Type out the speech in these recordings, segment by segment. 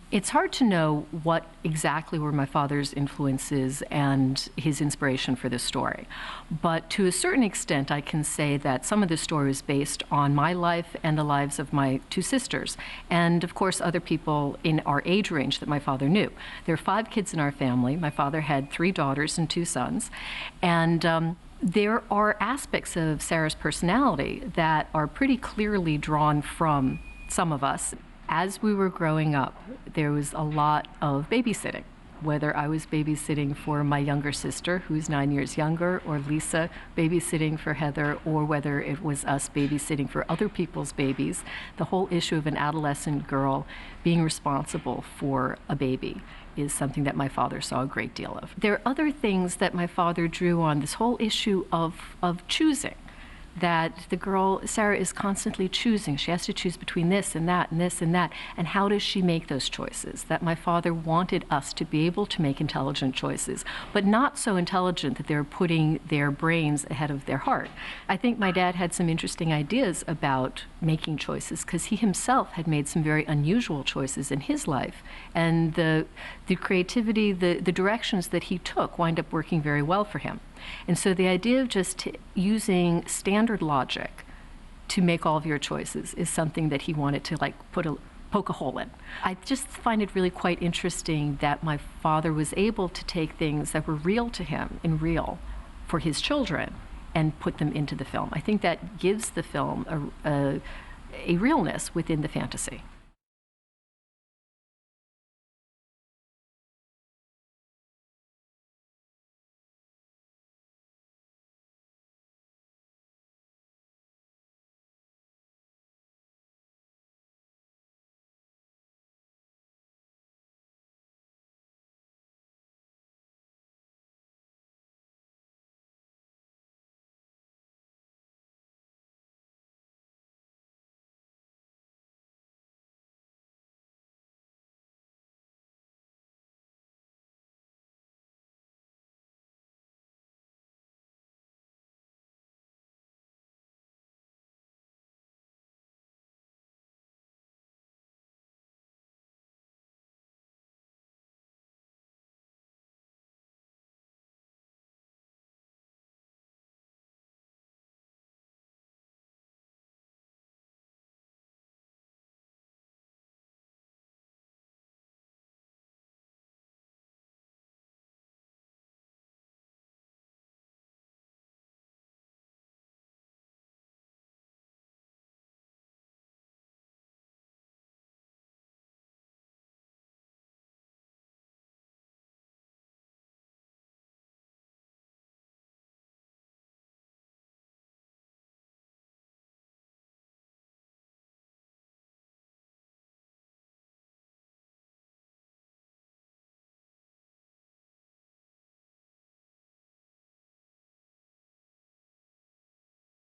It's hard to know what exactly were my father's influences and his inspiration for this story. But to a certain extent, I can say that some of the story is based on my life and the lives of my two sisters, and of course other people in our age range that my father knew. There are 5 kids in our family. My father had 3 daughters and 2 sons, and there are aspects of Sarah's personality that are pretty clearly drawn from some of us. As we were growing up, there was a lot of babysitting, whether I was babysitting for my younger sister, who's 9 years younger, or Lisa babysitting for Heather, or whether it was us babysitting for other people's babies. The whole issue of an adolescent girl being responsible for a baby is something that my father saw a great deal of. There are other things that my father drew on, this whole issue of choosing. That the girl, Sarah, is constantly choosing. She has to choose between this and that and this and that. And how does she make those choices? That my father wanted us to be able to make intelligent choices, but not so intelligent that they're putting their brains ahead of their heart. I think my dad had some interesting ideas about making choices because he himself had made some very unusual choices in his life. And the creativity, the directions that he took wind up working very well for him. And so the idea of just using standard logic to make all of your choices is something that he wanted to poke a hole in. I just find it really quite interesting that my father was able to take things that were real to him and real for his children and put them into the film. I think that gives the film a realness within the fantasy.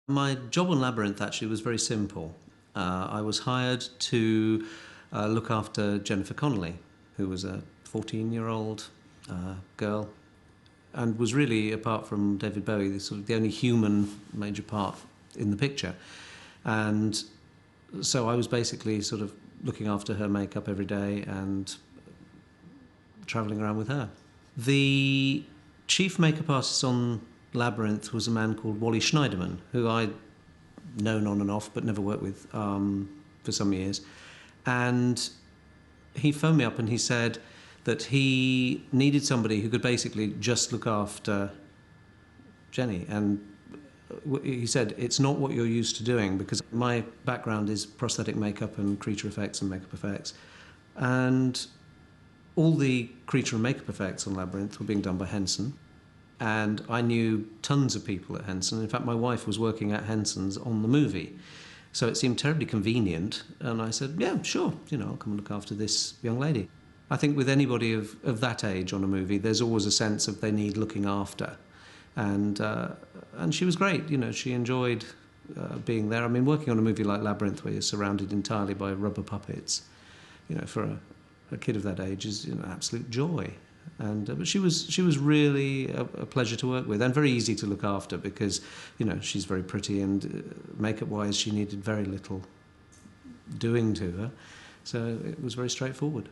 My job on Labyrinth actually was very simple. I was hired to look after Jennifer Connelly, who was a 14-year-old girl, and was really, apart from David Bowie, the only human major part in the picture. And so I was basically sort of looking after her makeup every day and travelling around with her. The chief makeup artist on Labyrinth was a man called Wally Schneiderman, who I'd known on and off but never worked with for some years. And he phoned me up and he said that he needed somebody who could basically just look after Jenny. And he said, it's not what you're used to doing, because my background is prosthetic makeup and creature effects and makeup effects. And all the creature and makeup effects on Labyrinth were being done by Henson. And I knew tons of people at Henson. In fact, my wife was working at Henson's on the movie. So it seemed terribly convenient. And I said, yeah, sure, I'll come and look after this young lady. I think with anybody of that age on a movie, there's always a sense of they need looking after. And she was great, she enjoyed being there. I mean, working on a movie like Labyrinth, where you're surrounded entirely by rubber puppets, for a kid of that age is an absolute joy. And but she was really a pleasure to work with, and very easy to look after, because she's very pretty, and makeup-wise she needed very little doing to her, so it was very straightforward.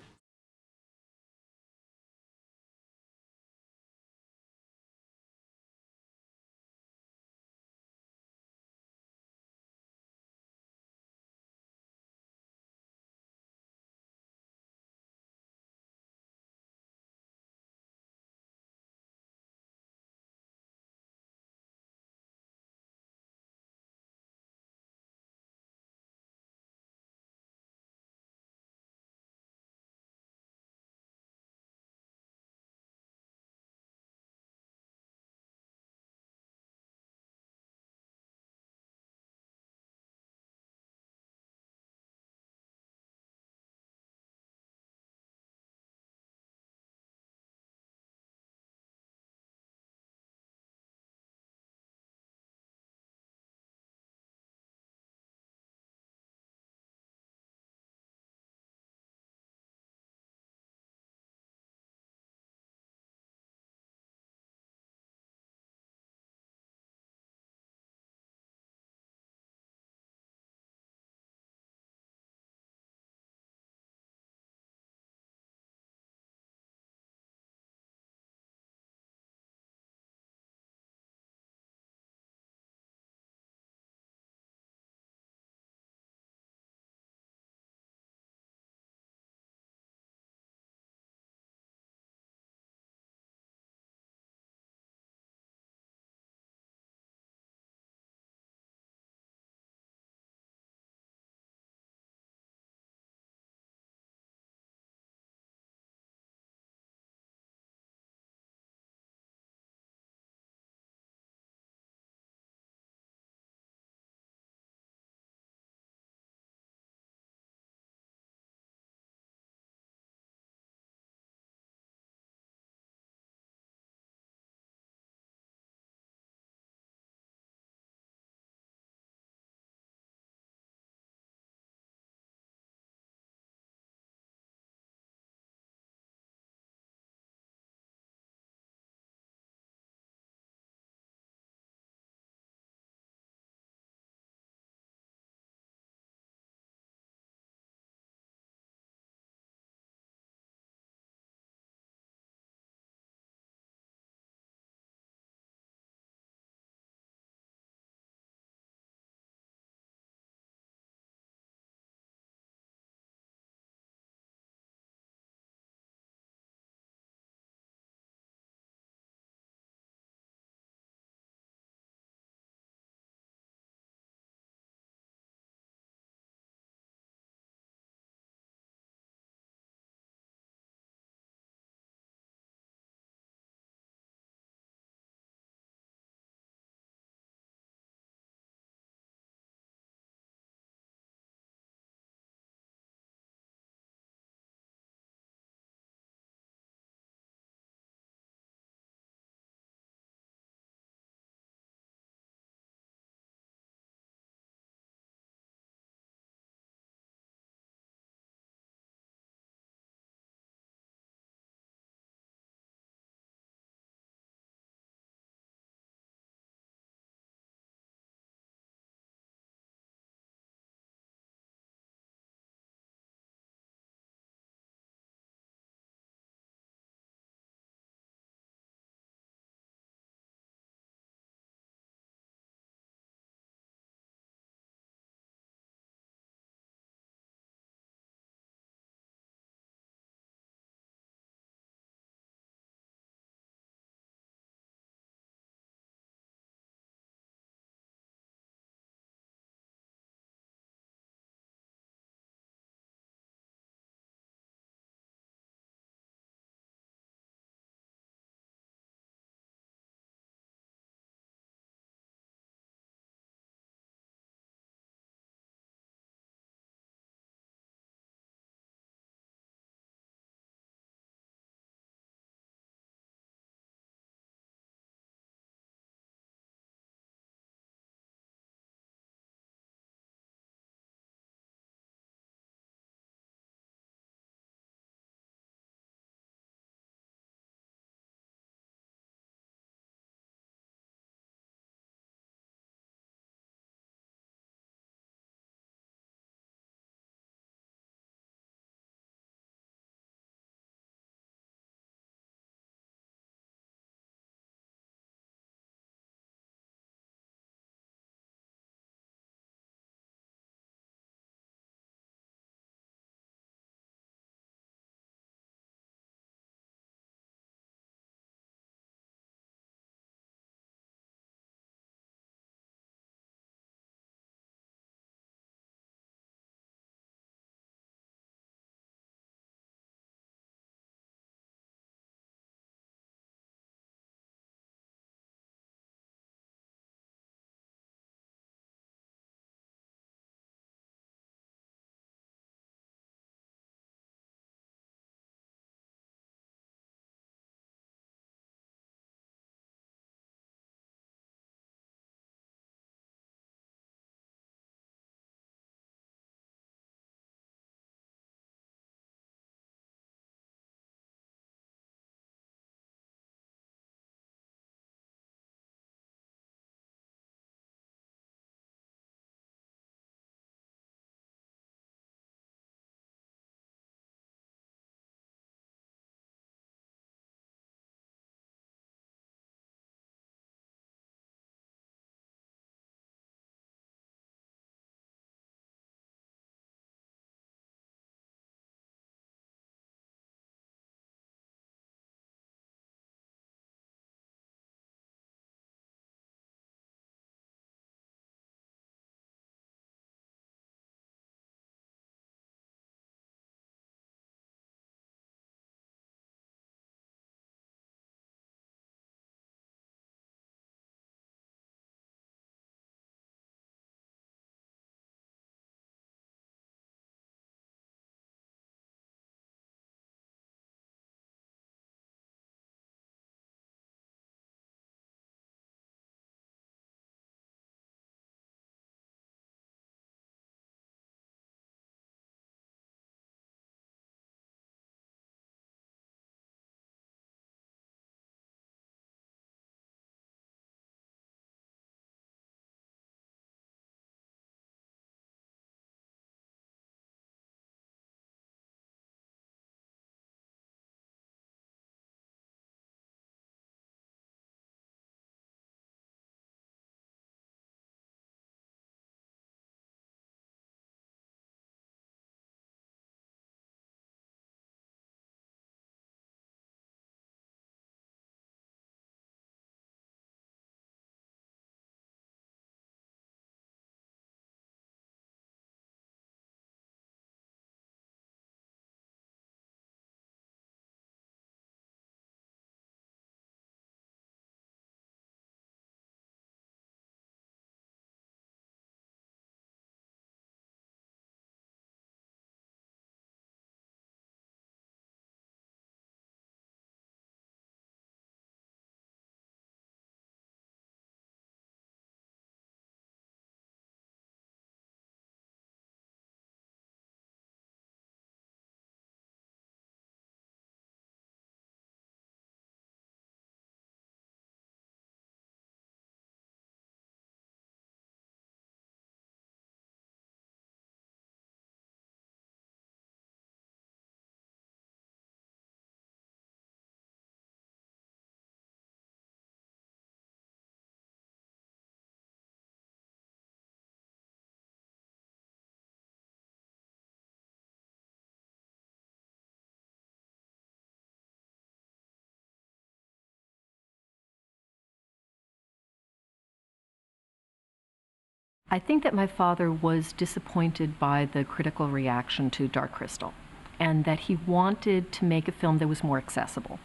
I think that my father was disappointed by the critical reaction to Dark Crystal, and that he wanted to make a film that was more accessible.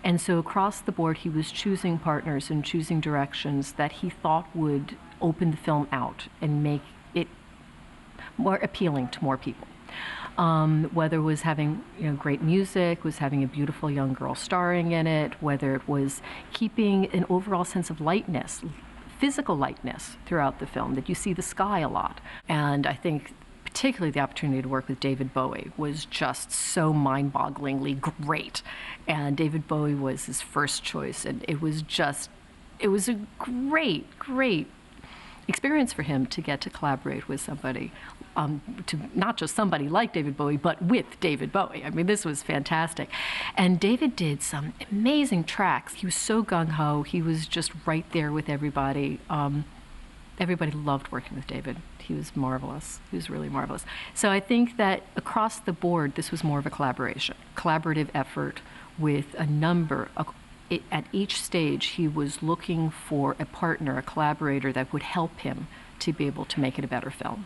And so across the board, he was choosing partners and choosing directions that he thought would open the film out and make it more appealing to more people. Whether it was having great music, was having a beautiful young girl starring in it, whether it was keeping an overall sense of lightness, physical lightness throughout the film, that you see the sky a lot. And I think particularly the opportunity to work with David Bowie was just so mind-bogglingly great. And David Bowie was his first choice, and it was a great experience for him to get to collaborate with somebody, to not just somebody like David Bowie, but with David Bowie. I mean, this was fantastic. And David did some amazing tracks. He was so gung-ho. He was just right there with everybody. Everybody loved working with David. He was marvelous. He was really marvelous. So I think that across the board, this was more of a collaborative effort with a number of, at each stage, he was looking for a partner, a collaborator that would help him to be able to make it a better film.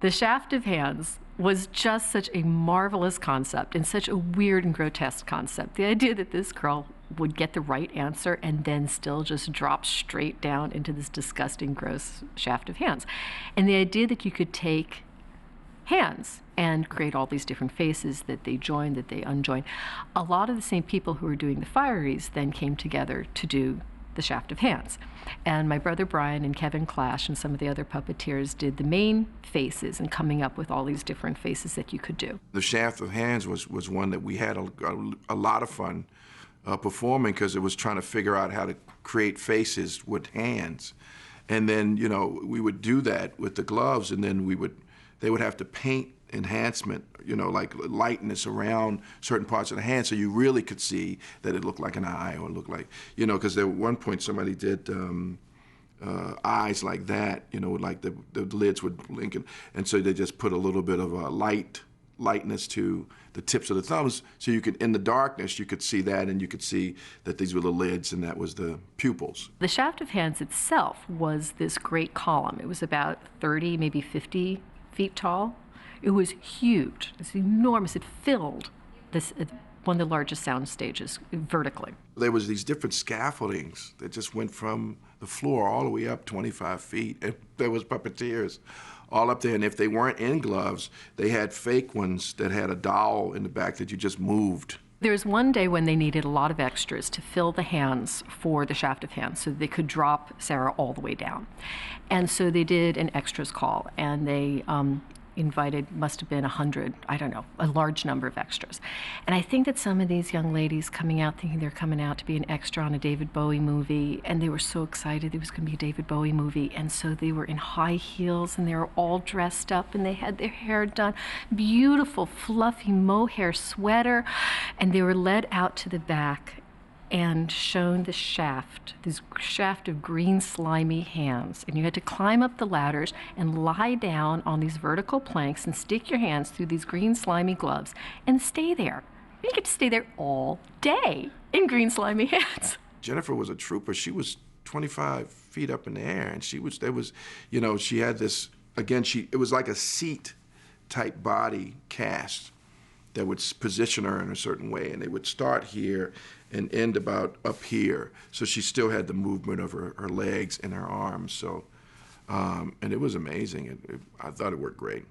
The shaft of hands was just such a marvelous concept and such a weird and grotesque concept. The idea that this girl would get the right answer and then still just drop straight down into this disgusting, gross shaft of hands. And the idea that you could take hands and create all these different faces that they join, that they unjoin. A lot of the same people who were doing the Fireys then came together to do the shaft of hands. And my brother Brian and Kevin Clash and some of the other puppeteers did the main faces and coming up with all these different faces that you could do. The shaft of hands was one that we had a lot of fun performing, because it was trying to figure out how to create faces with hands. And then, you know, we would do that with the gloves, and then they would have to paint enhancement, you know, like lightness around certain parts of the hand, so you really could see that it looked like an eye, or looked like, you know, because at one point somebody did eyes like that, you know, like the lids would blink, and so they just put a little bit of a lightness to the tips of the thumbs, so you could, in the darkness, you could see that, and you could see that these were the lids and that was the pupils. The shaft of hands itself was this great column. It was about 30, maybe 50 feet tall. It was huge. It's enormous. It filled this one of the largest sound stages vertically. There was these different scaffoldings that just went from the floor all the way up 25 feet, and there was puppeteers all up there. And if they weren't in gloves, they had fake ones that had a dowel in the back that you just moved. There was one day when they needed a lot of extras to fill the hands for the shaft of hands so they could drop Sarah all the way down. And so they did an extras call, and they invited, must have been 100, I don't know, a large number of extras. And I think that some of these young ladies coming out thinking they're coming out to be an extra on a David Bowie movie, and they were so excited it was going to be a David Bowie movie, and so they were in high heels, and they were all dressed up, and they had their hair done, beautiful, fluffy mohair sweater, and they were led out to the back and shown the shaft, this shaft of green slimy hands. And you had to climb up the ladders and lie down on these vertical planks and stick your hands through these green slimy gloves and stay there. You get to stay there all day in green slimy hands. Jennifer was a trooper. She was 25 feet up in the air, and there was, you know, she had this, again, it was like a seat type body cast that would position her in a certain way, and they would start here and end about up here. So she still had the movement of her legs and her arms. So, and it was amazing. I thought it worked great.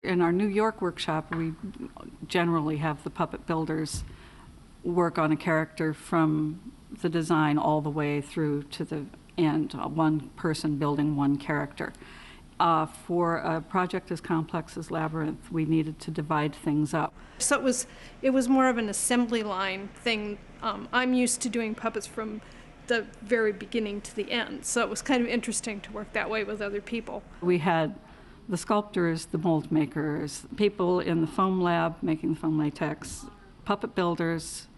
In our New York workshop, we generally have the puppet builders work on a character from the design all the way through to the end, one person building one character. For a project as complex as Labyrinth, we needed to divide things up. So it was more of an assembly line thing. I'm used to doing puppets from the very beginning to the end, so it was kind of interesting to work that way with other people. We had the sculptors, the mold makers, people in the foam lab making the foam latex, puppet builders,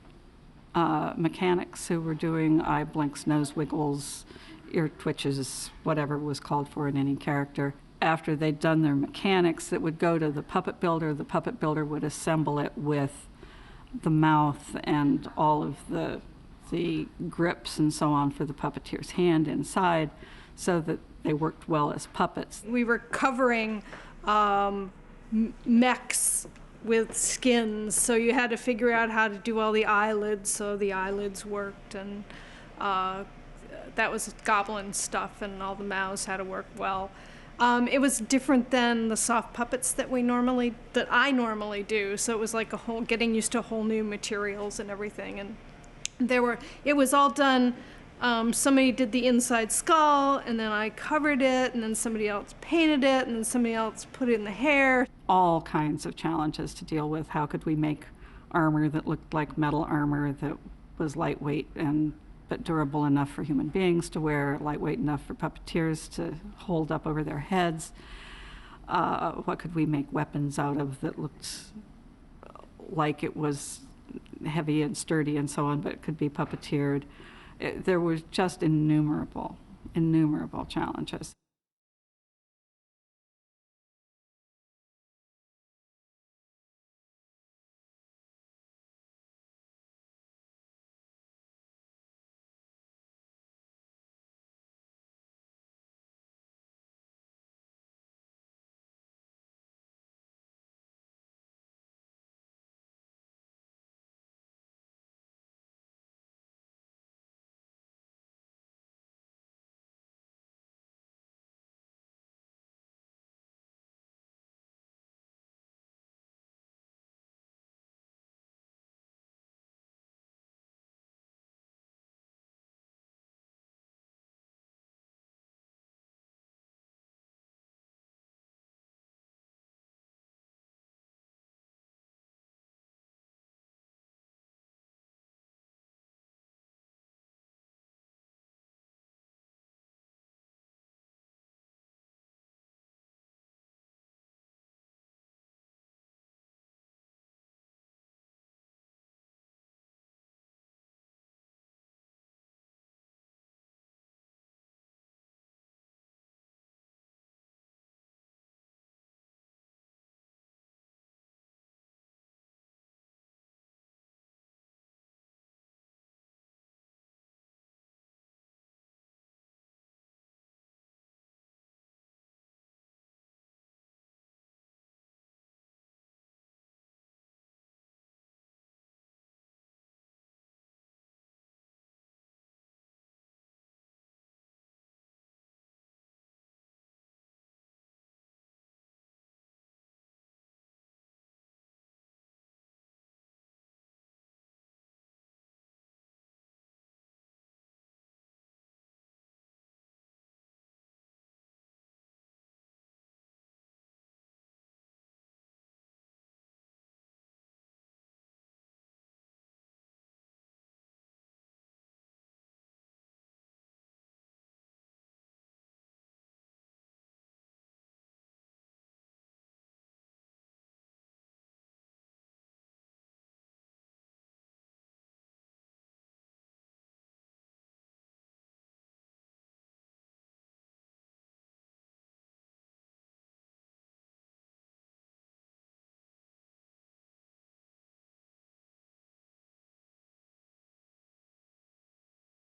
mechanics who were doing eye blinks, nose wiggles, ear twitches, whatever was called for in any character. After they'd done their mechanics, it would go to the puppet builder. The puppet builder would assemble it with the mouth and all of the grips and so on for the puppeteer's hand inside, so that they worked well as puppets. We were covering mechs with skins, so you had to figure out how to do all the eyelids so the eyelids worked, and that was goblin stuff, and all the mouths had to work well. It was different than the soft puppets that I normally do, so it was like getting used to whole new materials and everything, and it was all done. Somebody did the inside skull, and then I covered it, and then somebody else painted it, and then somebody else put it in the hair. All kinds of challenges to deal with. How could we make armor that looked like metal armor, that was lightweight but durable enough for human beings to wear, lightweight enough for puppeteers to hold up over their heads? What could we make weapons out of that looked like it was heavy and sturdy and so on, but could be puppeteered? There was just innumerable challenges.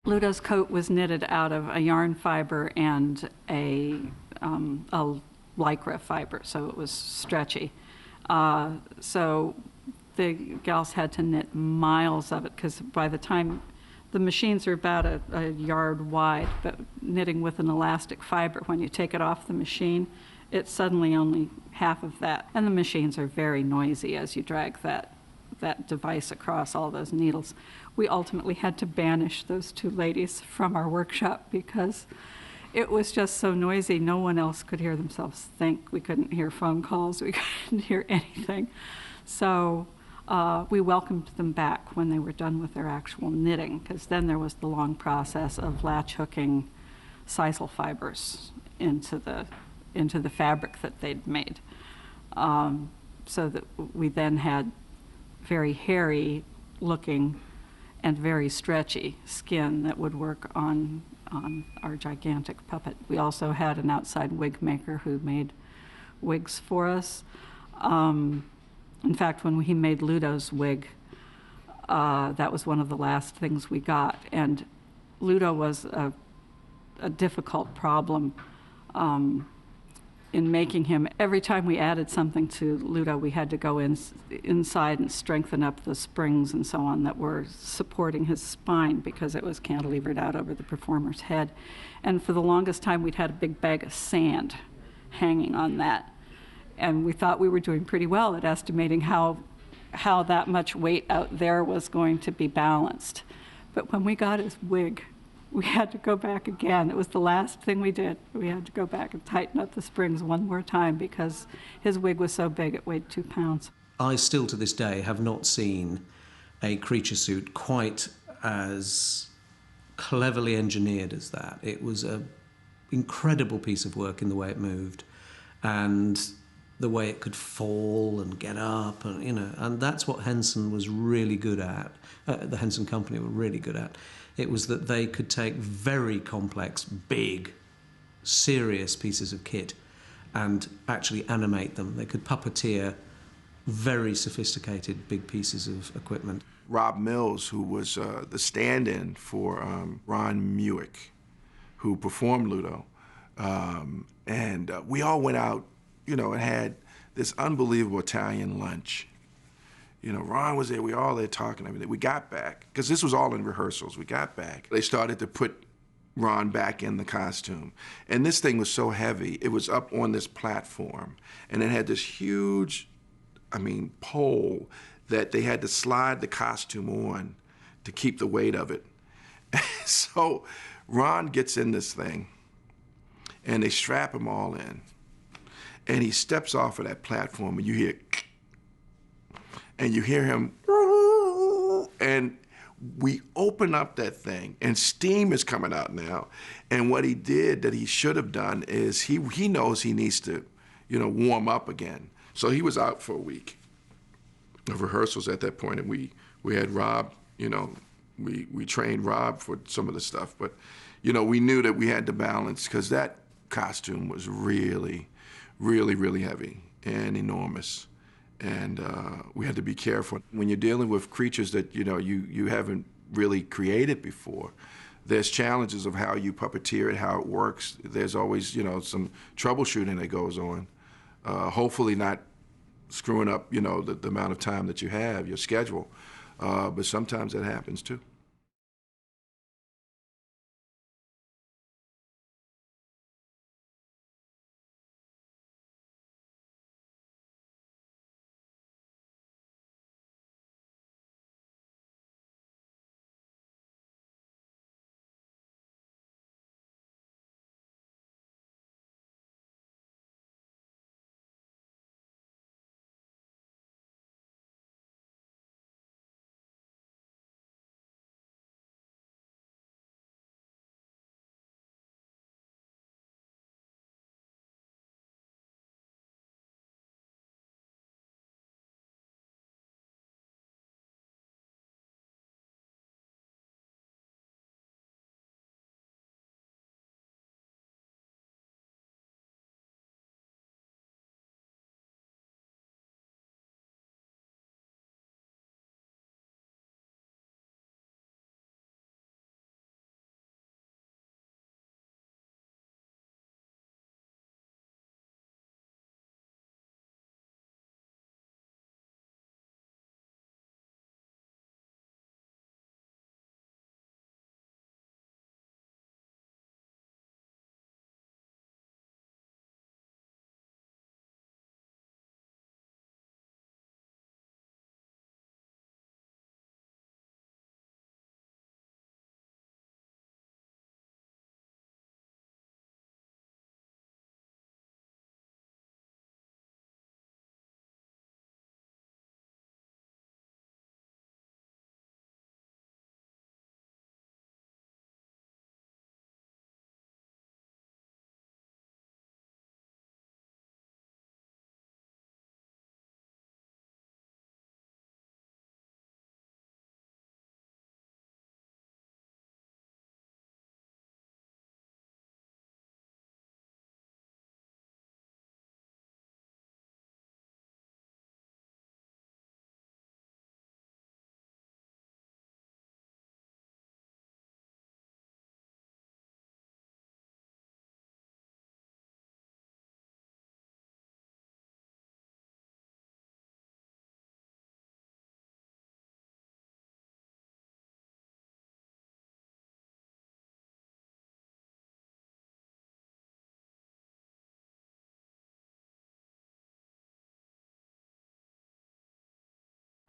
Ludo's coat was knitted out of a yarn fiber and a lycra fiber, so it was stretchy. So the gals had to knit miles of it, because by the time the machines are about a yard wide, but knitting with an elastic fiber, when you take it off the machine, it's suddenly only half of that. And the machines are very noisy as you drag that device across all those needles. We ultimately had to banish those two ladies from our workshop because it was just so noisy. No one else could hear themselves think. We couldn't hear phone calls. We couldn't hear anything. So we welcomed them back when they were done with their actual knitting, because then there was the long process of latch hooking sisal fibers into the fabric that they'd made. So that we then had very hairy looking and very stretchy skin that would work on our gigantic puppet. We also had an outside wig maker who made wigs for us. In fact, when he made Ludo's wig, that was one of the last things we got. And Ludo was a difficult problem in making him. Every time we added something to Ludo, we had to go inside and strengthen up the springs and so on that were supporting his spine because it was cantilevered out over the performer's head. And for the longest time, we'd had a big bag of sand hanging on that. And we thought we were doing pretty well at estimating how that much weight out there was going to be balanced. But when we got his wig, we had to go back again. It was the last thing we did. We had to go back and tighten up the springs one more time because his wig was so big it weighed 2 pounds. I still to this day have not seen a creature suit quite as cleverly engineered as that. It was an incredible piece of work in the way it moved and the way it could fall and get up, and and that's what Henson was really good at. The Henson Company were really good at. It was that they could take very complex, big, serious pieces of kit and actually animate them. They could puppeteer very sophisticated, big pieces of equipment. Rob Mills, who was the stand-in for Ron Muick, who performed Ludo, and we all went out, and had this unbelievable Italian lunch. Ron was there, we all there talking, everything. We got back, because this was all in rehearsals. We got back. They started to put Ron back in the costume. And this thing was so heavy, it was up on this platform. And it had this huge, pole that they had to slide the costume on to keep the weight of it. So Ron gets in this thing, and they strap him all in. And he steps off of that platform, and you hear him, and we open up that thing, and steam is coming out now. And what he did that he should have done is he knows he needs to, warm up again. So he was out for a week of rehearsals at that point, and we had Rob, we trained Rob for some of the stuff, but we knew that we had to balance, because that costume was really, really, really heavy and enormous. And we had to be careful. When you're dealing with creatures that you haven't really created before, there's challenges of how you puppeteer it, how it works. There's always some troubleshooting that goes on. Hopefully not screwing up the amount of time that you have, your schedule, but sometimes that happens too.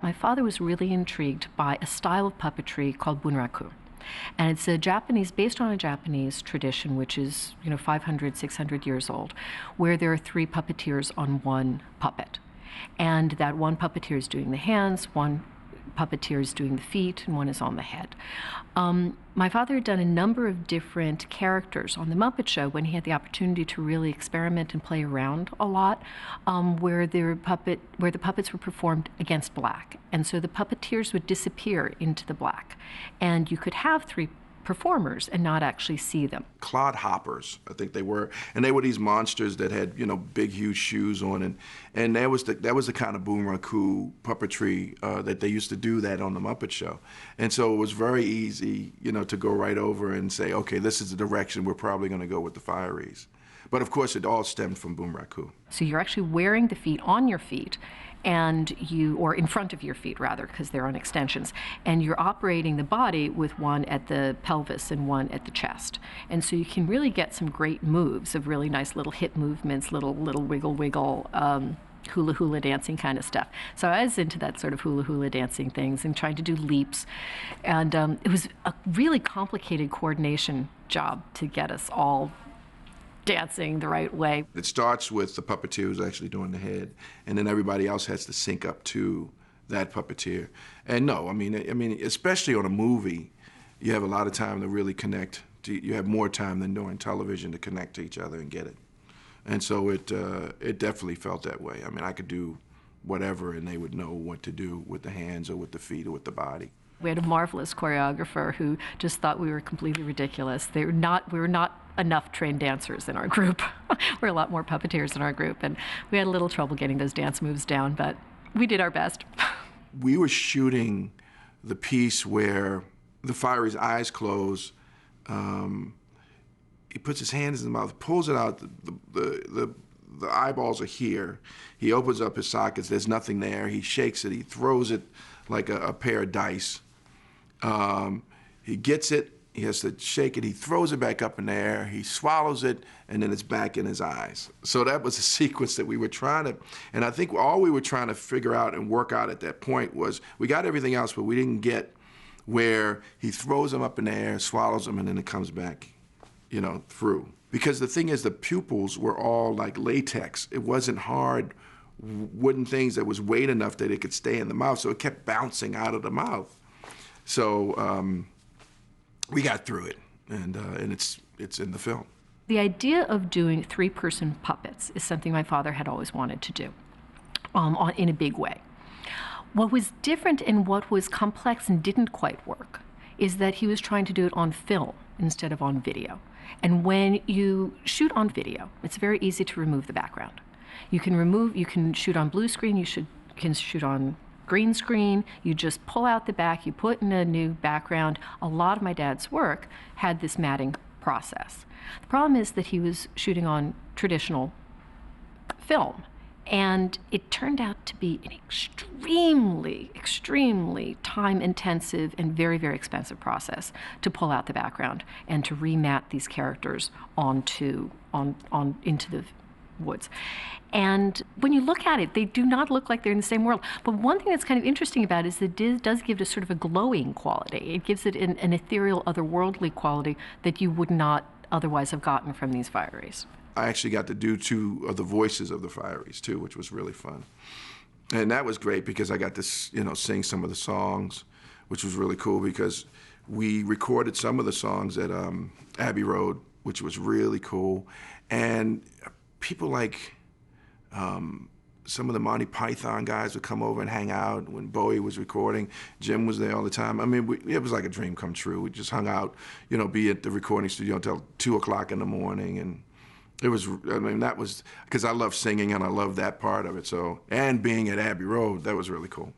My father was really intrigued by a style of puppetry called bunraku. And it's based on a Japanese tradition, which is, 500, 600 years old, where there are 3 puppeteers on one puppet. And that one puppeteer is doing the hands, one puppeteer is doing the feet, and one is on the head. My father had done a number of different characters on the Muppet Show when he had the opportunity to really experiment and play around a lot, where the puppets were performed against black. And so the puppeteers would disappear into the black. And you could have 3 performers and not actually see them. Clodhoppers, I think they were, and they were these monsters that had big, huge shoes on, and that was the kind of bunraku puppetry that they used to do that on the Muppet Show, and so it was very easy, to go right over and say, okay, this is the direction we're probably going to go with the Fireys. But of course, it all stemmed from bunraku. So you're actually wearing the feet on your feet, or in front of your feet rather, because they're on extensions, and you're operating the body with one at the pelvis and one at the chest. And so you can really get some great moves of really nice little hip movements, little wiggle, hula dancing kind of stuff. So I was into that sort of hula dancing things and trying to do leaps. And it was a really complicated coordination job to get us all dancing the right way. It starts with the puppeteer who's actually doing the head, and then everybody else has to sync up to that puppeteer. And no, I mean, especially on a movie, you have a lot of time to really connect. You have more time than during television to connect to each other and get it. And so it definitely felt that way. I mean, I could do whatever, and they would know what to do with the hands or with the feet or with the body. We had a marvelous choreographer who just thought we were completely ridiculous. We were not enough trained dancers in our group. We're a lot more puppeteers in our group, and we had a little trouble getting those dance moves down, but we did our best. We were shooting the piece where the Fiery's eyes close. He puts his hands in his mouth, pulls it out. The eyeballs are here. He opens up his sockets. There's nothing there. He shakes it. He throws it like a pair of dice. He gets it. He has to shake it. He throws it back up in the air. He swallows it, and then it's back in his eyes. So that was a sequence that we were trying to, and I think all we were trying to figure out and work out at that point was we got everything else, but we didn't get where he throws them up in the air, swallows them, and then it comes back, through. Because the thing is, the pupils were all like latex. It wasn't hard wooden things that was weight enough that it could stay in the mouth, so it kept bouncing out of the mouth. So we got through it, and it's in the film. The idea of doing 3-person puppets is something my father had always wanted to do in a big way. What was different and what was complex and didn't quite work is that he was trying to do it on film instead of on video. And when you shoot on video, it's very easy to remove the background. You can shoot on blue screen, you can shoot on green screen, you just pull out the back, you put in a new background. A lot of my dad's work had this matting process. The problem is that he was shooting on traditional film, and it turned out to be an extremely time-intensive and very, very expensive process to pull out the background and to remat these characters into the woods. And when you look at it, they do not look like they're in the same world. But one thing that's kind of interesting about it is that it does give it a sort of a glowing quality. It gives it an ethereal, otherworldly quality that you would not otherwise have gotten from these Fireys. I actually got to do 2 of the voices of the Fireys too, which was really fun. And that was great because I got to, sing some of the songs, which was really cool because we recorded some of the songs at Abbey Road, which was really cool. And people like some of the Monty Python guys would come over and hang out when Bowie was recording. Jim was there all the time. I mean, it was like a dream come true. We just hung out, be at the recording studio until 2 o'clock in the morning. And it was, that was, because I love singing and I love that part of it. So, and being at Abbey Road, that was really cool.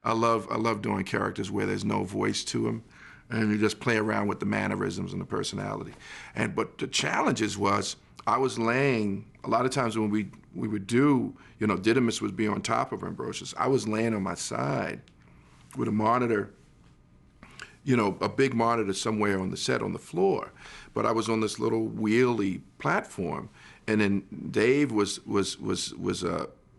I love doing characters where there's no voice to them, and you just play around with the mannerisms and the personality. But the challenges was I was laying a lot of times when we would do, you know, Didymus would be on top of Ambrosius. I was laying on my side with a monitor, you know, a big monitor somewhere on the set on the floor, but I was on this little wheelie platform, and then Dave was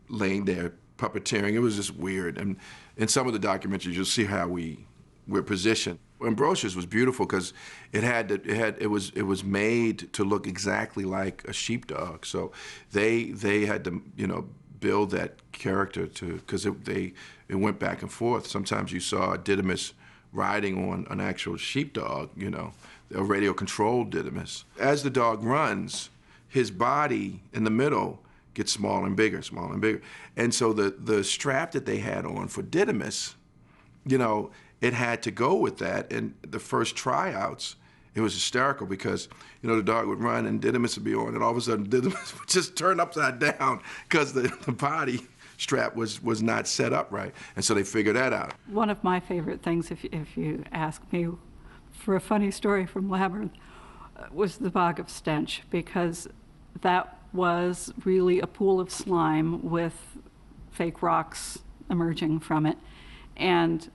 laying there puppeteering. It was just weird, and in some of the documentaries you'll see how we're positioned. Ambrosius was beautiful because it was made to look exactly like a sheepdog. So they had to, you know, build that character because it went back and forth. Sometimes you saw Didymus riding on an actual sheepdog, you know, a radio-controlled Didymus. As the dog runs, his body in the middle gets smaller and bigger, smaller and bigger. And so the strap that they had on for Didymus, you know, it had to go with that. And the first tryouts, it was hysterical because, you know, the dog would run and Didymus would be on, and all of a sudden Didymus would just turn upside down because the body strap was not set up right. And so they figured that out. One of my favorite things, if you ask me for a funny story from Labyrinth, was the Bog of Stench, because that was really a pool of slime with fake rocks emerging from it. And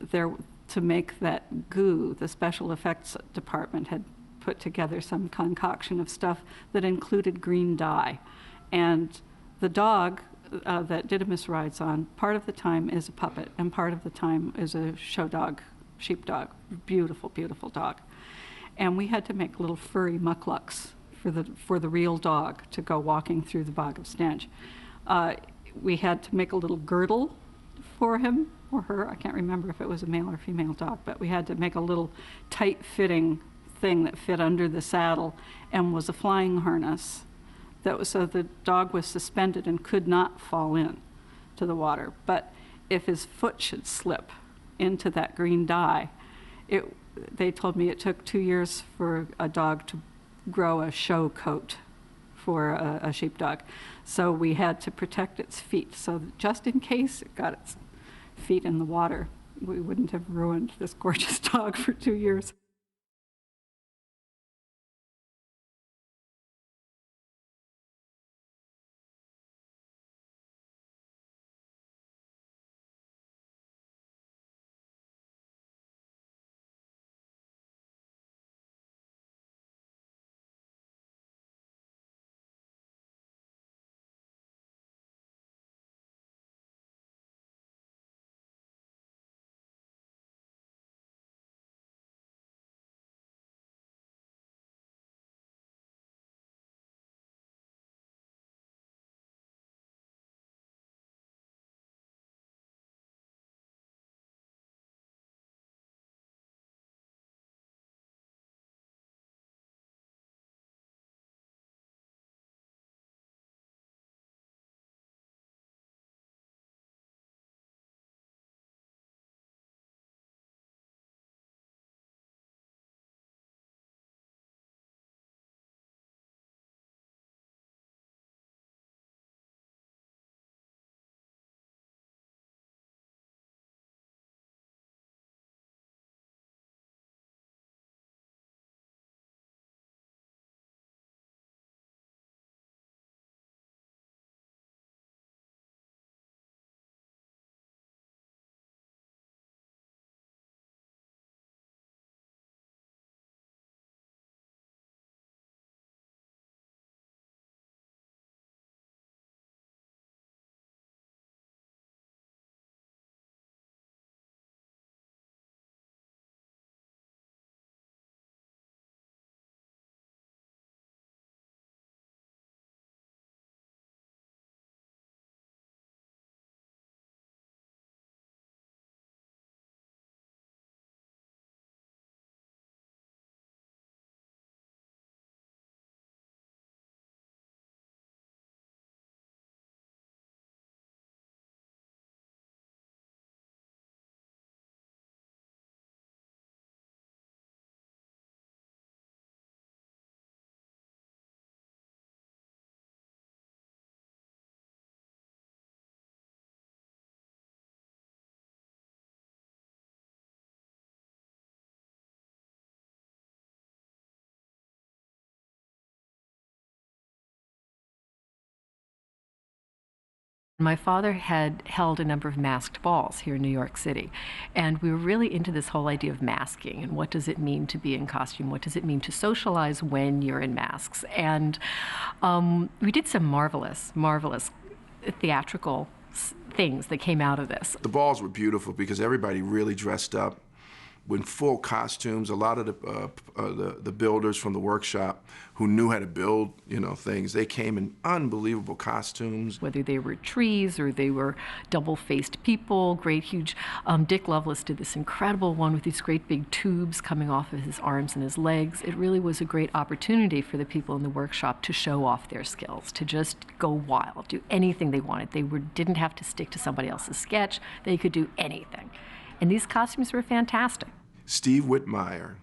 to make that goo, the special effects department had put together some concoction of stuff that included green dye. And the dog that Didymus rides on, part of the time is a puppet, and part of the time is a show dog, sheepdog. Beautiful, beautiful dog. And we had to make little furry mucklucks for the real dog to go walking through the Bog of Stench. We had to make a little girdle for him or her. I can't remember if it was a male or female dog, but we had to make a little tight-fitting thing that fit under the saddle and was a flying harness. That was so the dog was suspended and could not fall in to the water. But if his foot should slip into that green dye, they told me it took 2 years for a dog to grow a show coat for a sheepdog. So we had to protect its feet. So just in case it got its feet in the water, we wouldn't have ruined this gorgeous dog for 2 years. My father had held a number of masked balls here in New York City, and we were really into this whole idea of masking and what does it mean to be in costume, what does it mean to socialize when you're in masks. And we did some marvelous, marvelous theatrical things that came out of this. The balls were beautiful because everybody really dressed up in full costumes. A lot of the builders from the workshop who knew how to build, things, they came in unbelievable costumes. Whether they were trees or they were double-faced people, great huge. Dick Lovelace did this incredible one with these great big tubes coming off of his arms and his legs. It really was a great opportunity for the people in the workshop to show off their skills, to just go wild, do anything they wanted. They didn't have to stick to somebody else's sketch. They could do anything. And these costumes were fantastic. Steve Whitmire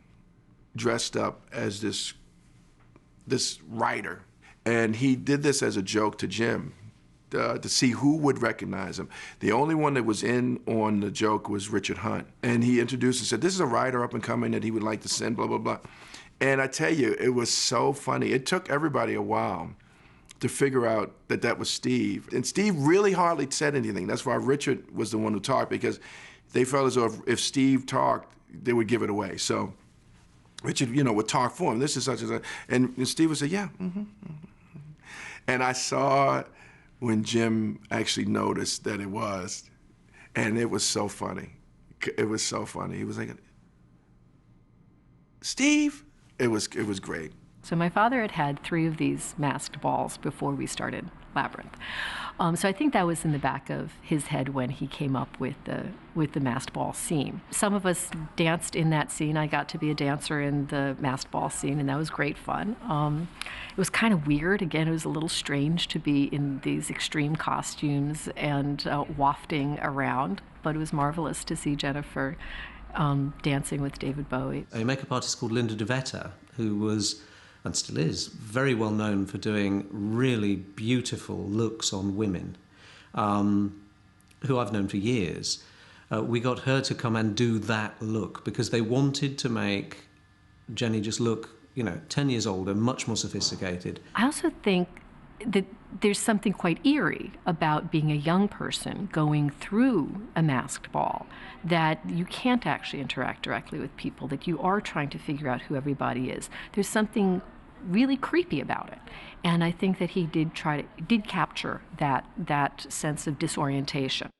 dressed up as this writer, and he did this as a joke to Jim to see who would recognize him. The only one that was in on the joke was Richard Hunt, and he introduced and said, "This is a writer up and coming that he would like to send, blah, blah, blah." And I tell you, it was so funny. It took everybody a while to figure out that that was Steve. And Steve really hardly said anything. That's why Richard was the one who talked, because they felt as though if Steve talked, they would give it away. So Richard, would talk for him. This is such and such. And Steve would say, "Yeah, mm-hmm, mm-hmm." And I saw when Jim actually noticed that it was, and it was so funny. It was so funny. He was like, "Steve?" It was great. So my father had had 3 of these masked balls before we started Labyrinth. So I think that was in the back of his head when he came up with the masked ball scene. Some of us danced in that scene. I got to be a dancer in the masked ball scene, and that was great fun. It was kind of weird. Again, it was a little strange to be in these extreme costumes and wafting around, but it was marvelous to see Jennifer dancing with David Bowie. A makeup artist called Linda DeVetta, who was, and still is, very well known for doing really beautiful looks on women, who I've known for years. We got her to come and do that look because they wanted to make Jenny just look, 10 years older, much more sophisticated. I also think that there's something quite eerie about being a young person going through a masked ball, that you can't actually interact directly with people, that you are trying to figure out who everybody is. There's something really creepy about it. And I think that he did capture that sense of disorientation.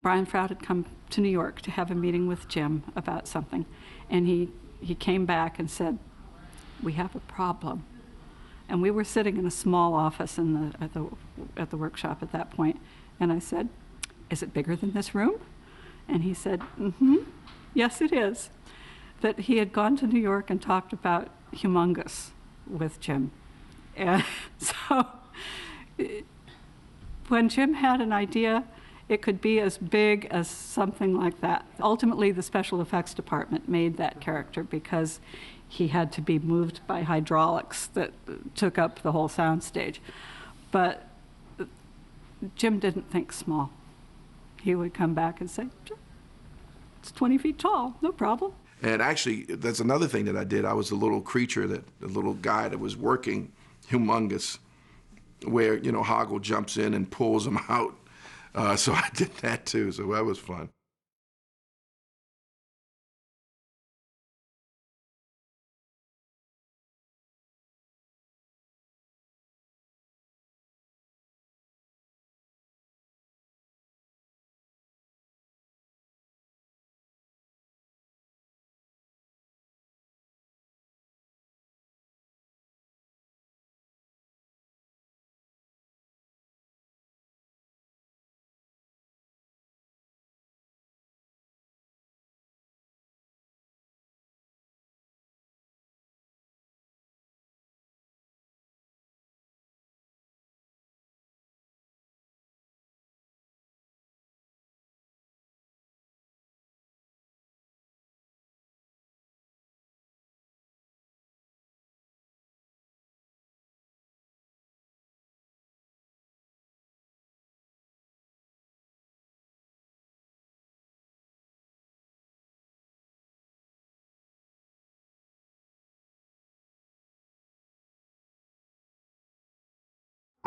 Brian Froud had come to New York to have a meeting with Jim about something, and he came back and said, "We have a problem." And we were sitting in a small office at the workshop at that point, and I said, "Is it bigger than this room?" And he said, "Mm-hmm, yes it is." That he had gone to New York and talked about humongous with Jim. And so when Jim had an idea, it could be as big as something like that. Ultimately, the special effects department made that character because he had to be moved by hydraulics that took up the whole soundstage. But Jim didn't think small. He would come back and say, "It's 20 feet tall, no problem." And actually, that's another thing that I did. I was the little creature, the little guy that was working humongous, where, you know, Hoggle jumps in and pulls him out. So I did that too, so that was fun.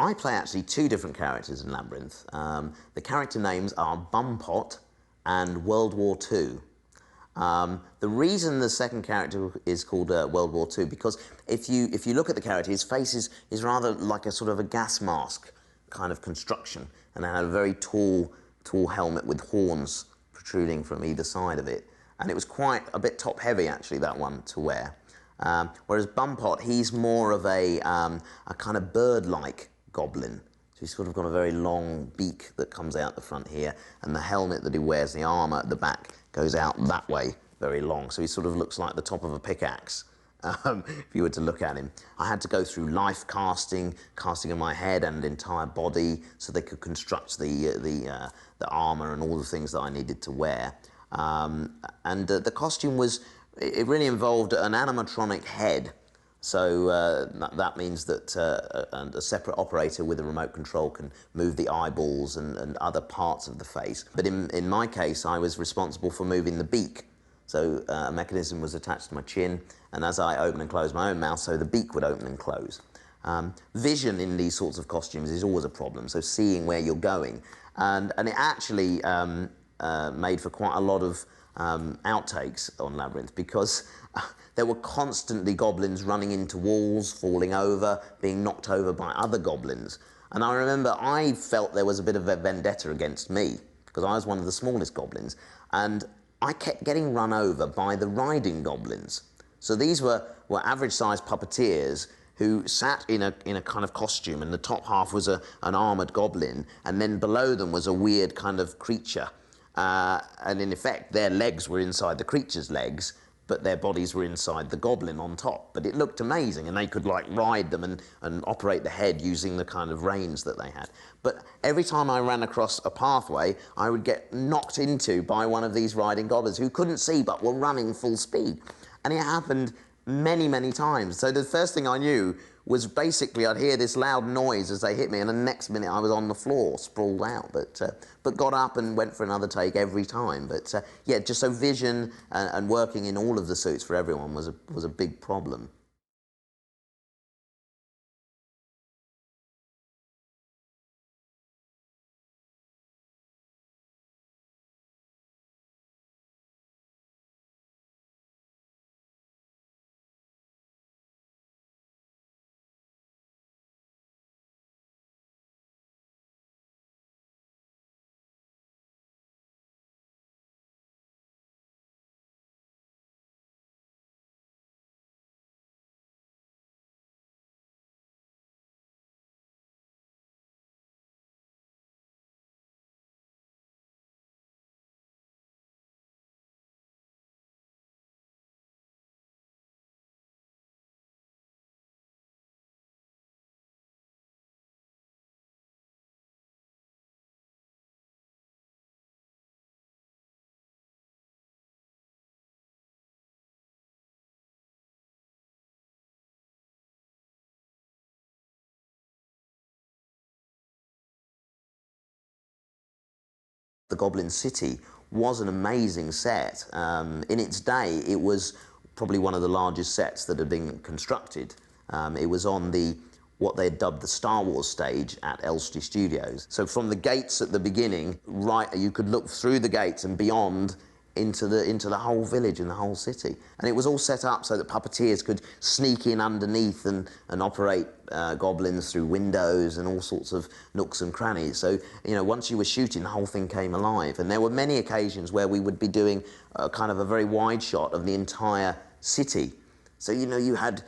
I play actually two different characters in Labyrinth. The character names are Bumpot and World War II. The reason the second character is called World War II, because if you look at the character, his face is rather like a sort of a gas mask kind of construction, and it had a very tall helmet with horns protruding from either side of it, and it was quite a bit top heavy actually, that one to wear. Whereas Bumpot, he's more of a kind of bird-like goblin. So he's sort of got a very long beak that comes out the front here, and the helmet that he wears, the armour at the back, goes out that way, very long. So he sort of looks like the top of a pickaxe, if you were to look at him. I had to go through life casting of my head and entire body, so they could construct the armour and all the things that I needed to wear. And the costume was, it really involved an animatronic head. So that means that a separate operator with a remote control can move the eyeballs and other parts of the face. But in my case, I was responsible for moving the beak. So a mechanism was attached to my chin, and as I open and close my own mouth, so the beak would open and close. Vision in these sorts of costumes is always a problem, so seeing where you're going. And it actually made for quite a lot of outtakes on Labyrinth, because there were constantly goblins running into walls, falling over, being knocked over by other goblins. And I remember I felt there was a bit of a vendetta against me, because I was one of the smallest goblins, and I kept getting run over by the riding goblins. So these were average-sized puppeteers who sat in a kind of costume, and the top half was an armoured goblin, and then below them was a weird kind of creature. And in effect, their legs were inside the creature's legs, but their bodies were inside the goblin on top. But it looked amazing, and they could like ride them and operate the head using the kind of reins that they had. But every time I ran across a pathway, I would get knocked into by one of these riding goblins who couldn't see but were running full speed. And it happened many, many times. So the first thing I knew was basically I'd hear this loud noise as they hit me, and the next minute I was on the floor, sprawled out. But got up and went for another take every time. But yeah, just so vision and working in all of the suits for everyone was a big problem. The Goblin City was an amazing set. In its day, it was probably one of the largest sets that had been constructed. It was on what they had dubbed the Star Wars stage at Elstree Studios. So from the gates at the beginning, right, you could look through the gates and beyond into the whole village and the whole city. And it was all set up so that puppeteers could sneak in underneath and operate goblins through windows and all sorts of nooks and crannies. So, you know, once you were shooting, the whole thing came alive. And there were many occasions where we would be doing kind of a very wide shot of the entire city. So, you know, you had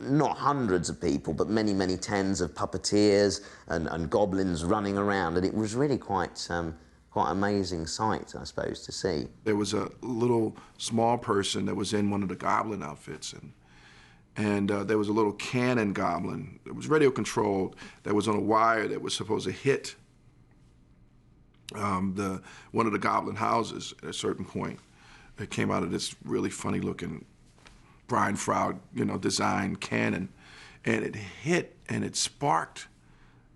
not hundreds of people, but many, many tens of puppeteers and goblins running around. And it was really quite amazing sight, I suppose, to see. There was a little small person that was in one of the goblin outfits, and there was a little cannon goblin that was radio controlled that was on a wire that was supposed to hit one of the goblin houses at a certain point. It came out of this really funny looking Brian Froud, you know, design cannon, and it hit and it sparked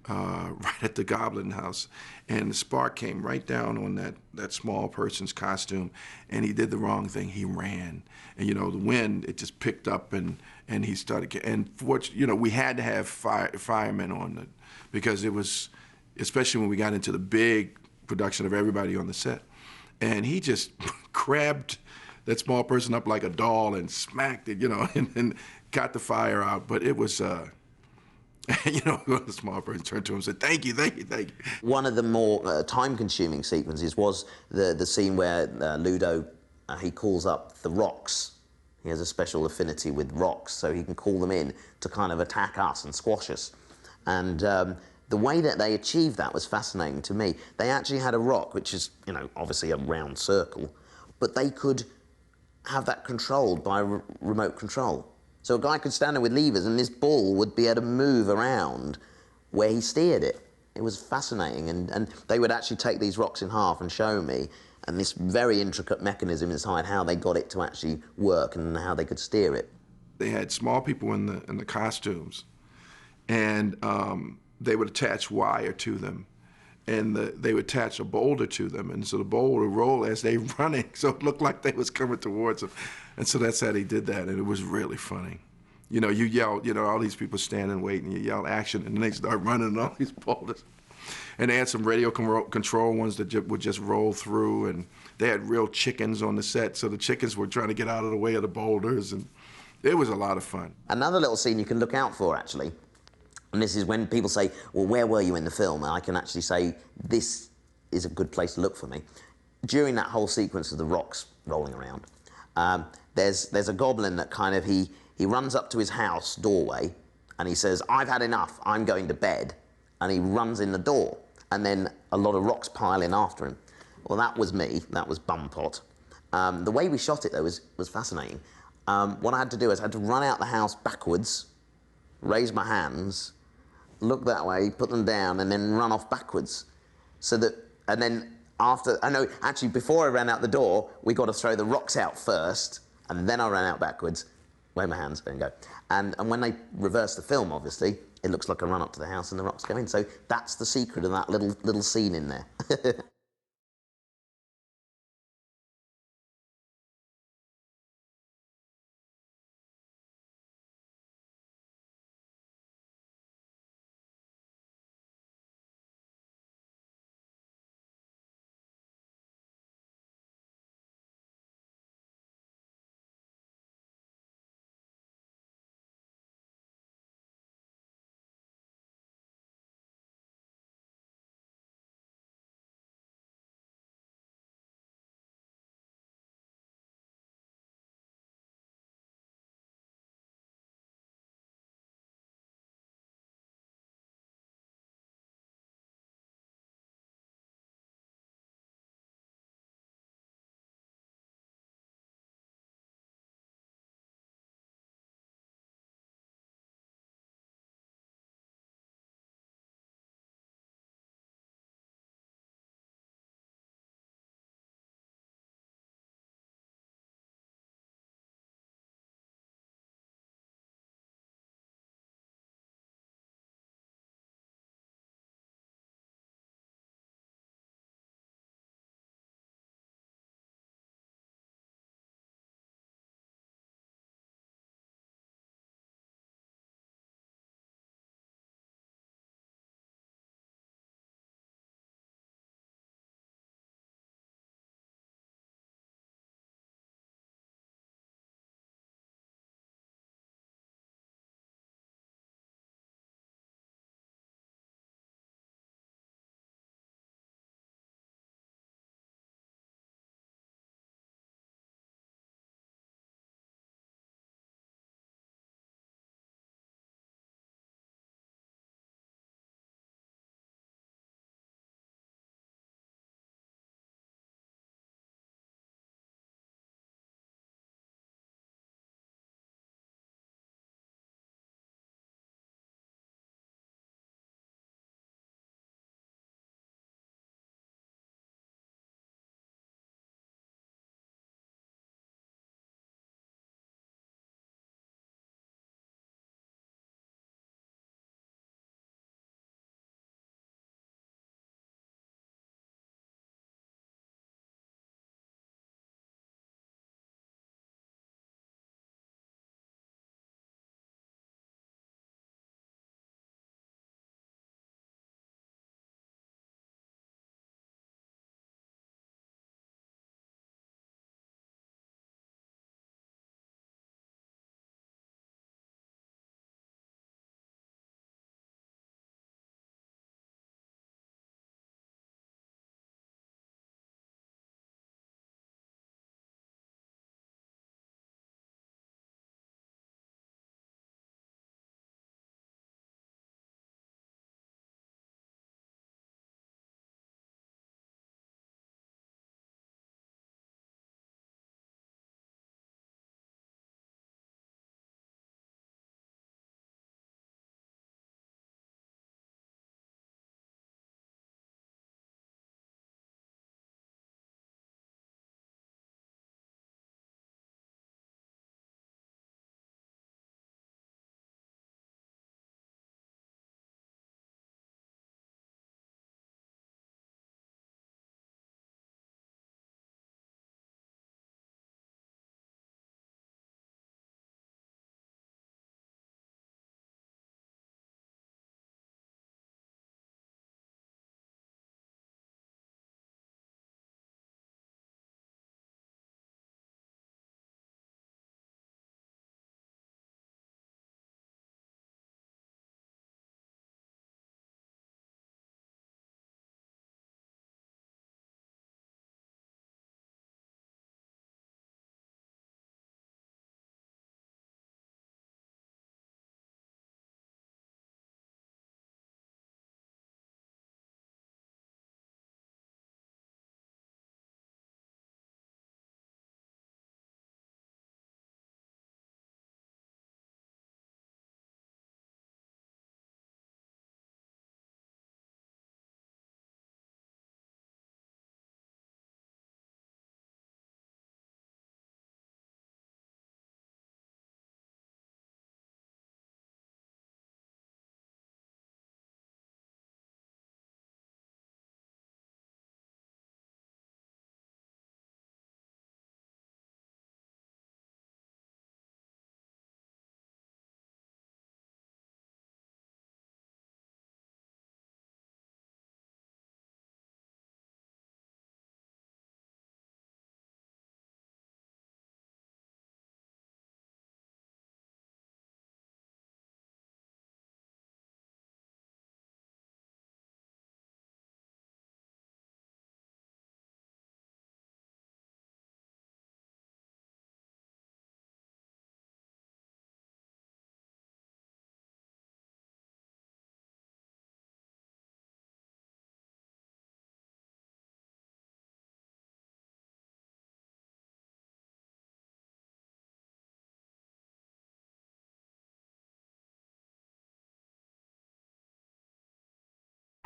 right at the goblin house, and the spark came right down on that small person's costume, and he did the wrong thing. He ran, and you know, the wind, it just picked up, and he started, and you know, we had to have firemen on it, because it was, especially when we got into the big production of everybody on the set, and he just grabbed that small person up like a doll and smacked it, you know, and got the fire out. But it was, you know, the small person turned to him and said, "Thank you, thank you, thank you." One of the more time-consuming sequences was the scene where Ludo, he calls up the rocks. He has a special affinity with rocks, so he can call them in to kind of attack us and squash us. And the way that they achieved that was fascinating to me. They actually had a rock, which is, you know, obviously a round circle, but they could have that controlled by remote control. So a guy could stand there with levers and this ball would be able to move around where he steered it. It was fascinating, and they would actually take these rocks in half and show me, and this very intricate mechanism inside how they got it to actually work and how they could steer it. They had small people in the costumes, and they would attach wire to them, and they would attach a boulder to them, and so the boulder would roll as they running, so it looked like they was coming towards them. And so that's how they did that, and it was really funny. You know, you yell, you know, all these people standing waiting, you yell action, and then they start running and all these boulders. And they had some radio control ones that would just roll through, and they had real chickens on the set, so the chickens were trying to get out of the way of the boulders, and it was a lot of fun. Another little scene you can look out for, actually, and this is when people say, well, where were you in the film? And I can actually say, this is a good place to look for me. During that whole sequence of the rocks rolling around, there's a goblin that kind of, he runs up to his house doorway, and he says, "I've had enough, I'm going to bed." And he runs in the door, and then a lot of rocks pile in after him. Well, that was me, that was Bumpot. The way we shot it, though, was fascinating. What I had to do is I had to run out the house backwards, raise my hands, look that way, put them down, and then run off backwards. So that, and then after, I know, actually before I ran out the door, we got to throw the rocks out first, and then I ran out backwards, wave my hands, and go. And when they reverse the film, obviously, it looks like I run up to the house and the rocks go in. So that's the secret of that little scene in there.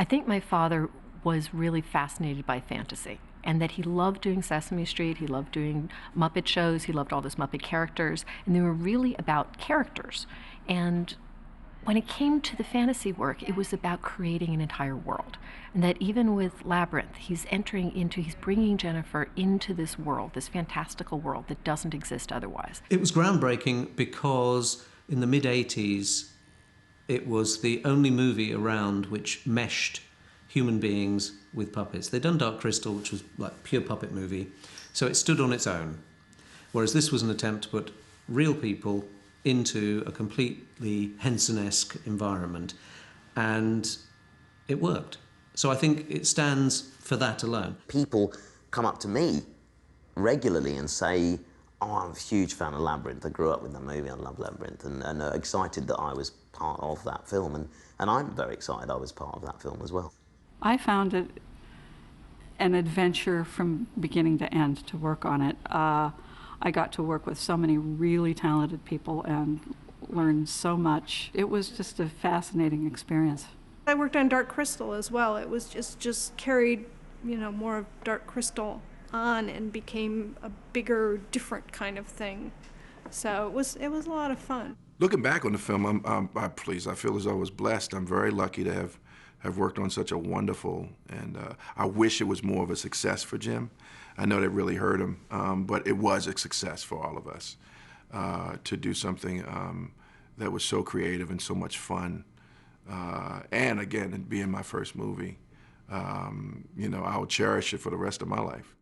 I think my father was really fascinated by fantasy, and that he loved doing Sesame Street, he loved doing Muppet shows, he loved all those Muppet characters, and they were really about characters. And when it came to the fantasy work, it was about creating an entire world. And that even with Labyrinth, he's bringing Jennifer into this world, this fantastical world that doesn't exist otherwise. It was groundbreaking because in the mid-80s, it was the only movie around which meshed human beings with puppets. They'd done Dark Crystal, which was like a pure puppet movie, so it stood on its own. Whereas this was an attempt to put real people into a completely Henson-esque environment, and it worked. So I think it stands for that alone. People come up to me regularly and say, oh, I'm a huge fan of Labyrinth. I grew up with the movie, I love Labyrinth, and are excited that I was part of that film, and I'm very excited I was part of that film as well. I found it an adventure from beginning to end to work on it. I got to work with so many really talented people and learn so much. It was just a fascinating experience. I worked on Dark Crystal as well. It was just carried, more of Dark Crystal on and became a bigger, different kind of thing. So it was a lot of fun. Looking back on the film, I'm pleased. I feel as though I was blessed. I'm very lucky to have worked on such a wonderful, and I wish it was more of a success for Jim. I know that really hurt him, but it was a success for all of us to do something that was so creative and so much fun. And again, it being my first movie, I will cherish it for the rest of my life.